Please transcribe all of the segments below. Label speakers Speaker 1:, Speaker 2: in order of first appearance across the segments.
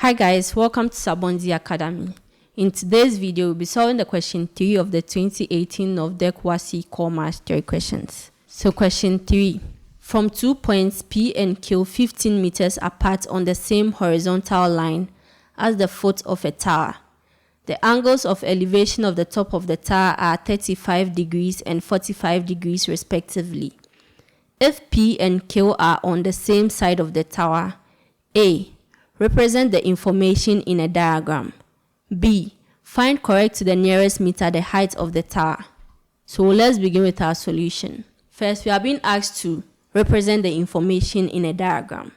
Speaker 1: Hi guys, welcome to Sabonzi Academy. In today's video, we'll be solving the question 3 of the 2018 Nov-Dec WASSCE core maths theory questions. So question 3. From 2 points P and Q 15 meters apart on the same horizontal line as the foot of a tower, the angles of elevation of the top of the tower are 35 degrees and 45 degrees respectively. If P and Q are on the same side of the tower, A. Represent the information in a diagram. B. Find correct to the nearest meter the height of the tower. So let's begin with our solution. First, we are being asked to represent the information in a diagram.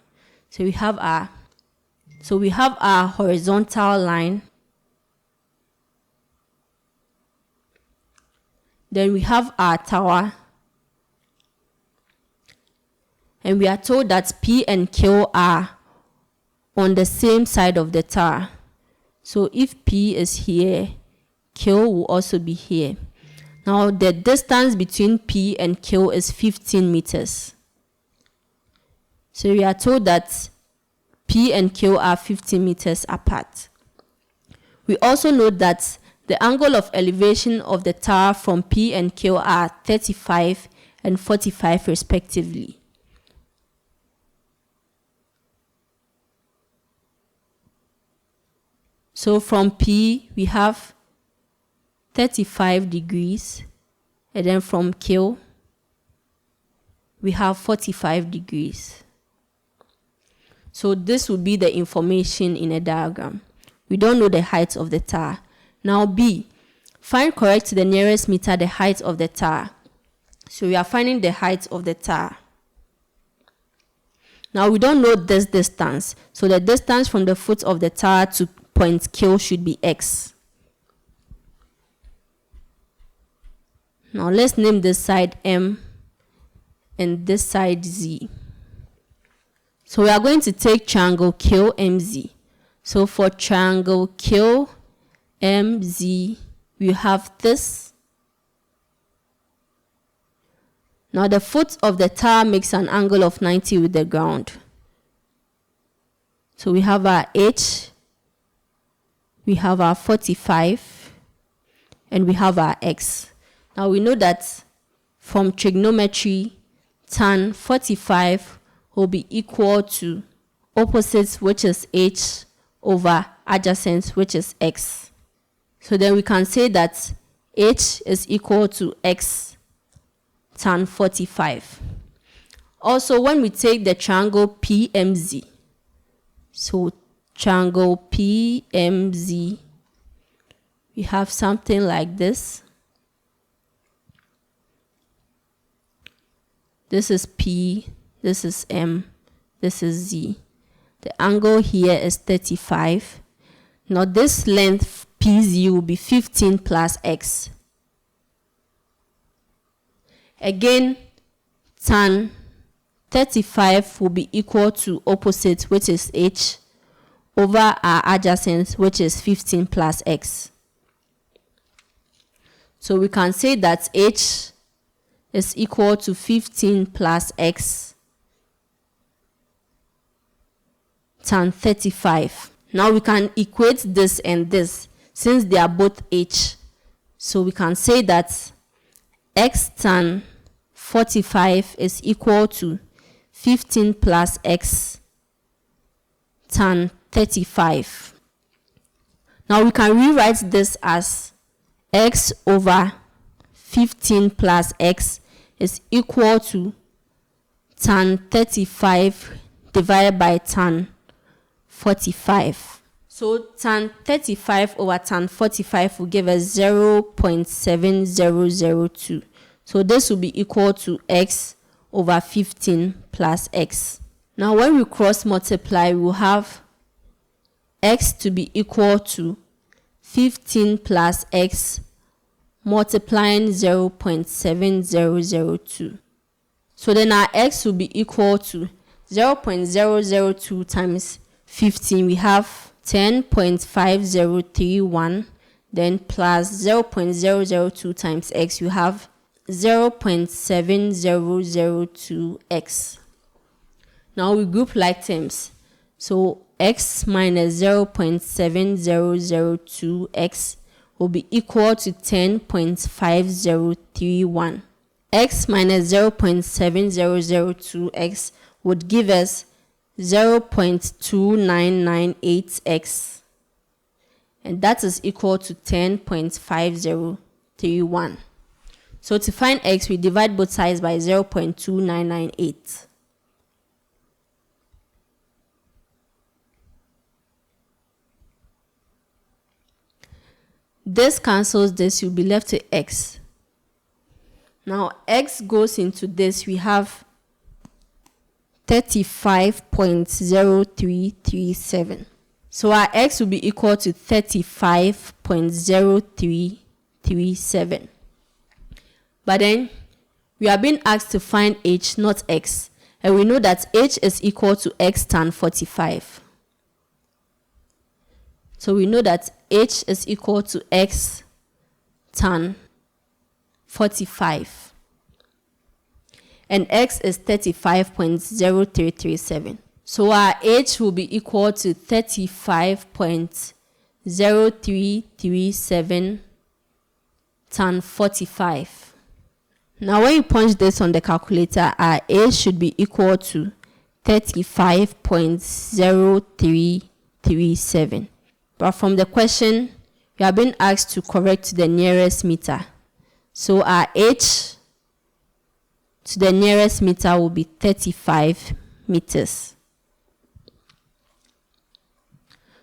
Speaker 1: So we have our horizontal line. Then we have our tower. And we are told that P and Q are on the same side of the tower. So if P is here, Q will also be here. Now the distance between P and Q is 15 meters. So we are told that P and Q are 15 meters apart. We also know that the angle of elevation of the tower from P and Q are 35 and 45 respectively. So from P, we have 35 degrees, and then from Q, we have 45 degrees. So this will be the information in a diagram. We don't know the height of the tower. Now B, find correct to the nearest meter the height of the tower. So we are finding the height of the tower. Now we don't know this distance. So the distance from the foot of the tower to point Q should be X. Now let's name this side M and this side Z. So we are going to take triangle QMZ. So for triangle QMZ, we have this. Now the foot of the tower makes an angle of 90 with the ground. So we have our H, we have our 45, and we have our X. Now we know that from trigonometry, tan 45 will be equal to opposites, which is H, over adjacent, which is X. So then we can say that H is equal to X tan 45. Also, when we take the triangle PMZ, so triangle PMZ, we have something like this. This is P, this is M, this is Z. The angle here is 35. Now this length PZ will be 15 plus X. Again, tan 35 will be equal to opposite, which is H, over our adjacent, which is 15 plus X. So we can say that H is equal to 15 plus X tan 35. Now we can equate this and this since they are both H. So we can say that X tan 45 is equal to 15 plus X tan 35. Now we can rewrite this as X over 15 plus X is equal to tan 35 divided by tan 45. So tan 35 over tan 45 will give us 0.7002. So this will be equal to X over 15 plus X. Now when we cross multiply, we will have X to be equal to 15 plus X multiplying 0.7002. So then our X will be equal to 0.002 times 15. We have 10.5031, then plus 0.002 times X, you have 0.7002X. Now we group like terms. So x minus 0.7002x will be equal to 10.5031. X minus 0.7002x would give us 0.2998x, and that is equal to 10.5031. So to find x, we divide both sides by 0.2998. This cancels this, you'll be left with x. Now x goes into this, we have 35.0337. So our x will be equal to 35.0337. But then we are being asked to find h, not x. And we know that h is equal to x tan 45. So we know that h is equal to x tan 45. And x is 35.0337. So our h will be equal to 35.0337 tan 45. Now when you punch this on the calculator, our h should be equal to 35.0337. But from the question, we are being asked to correct to the nearest meter. So our h to the nearest meter will be 35 meters.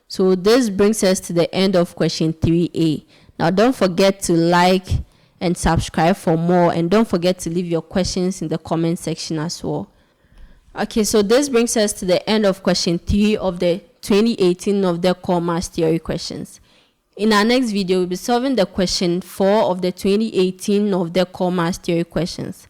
Speaker 1: So this brings us to the end of question 3A. Now don't forget to like and subscribe for more, and don't forget to leave your questions in the comment section as well. Okay, so this brings us to the end of question 3 of the 2018 Nov-Dec core mass theory questions. In our next video, we'll be solving the question 4 of the 2018 Nov-Dec core mass theory questions.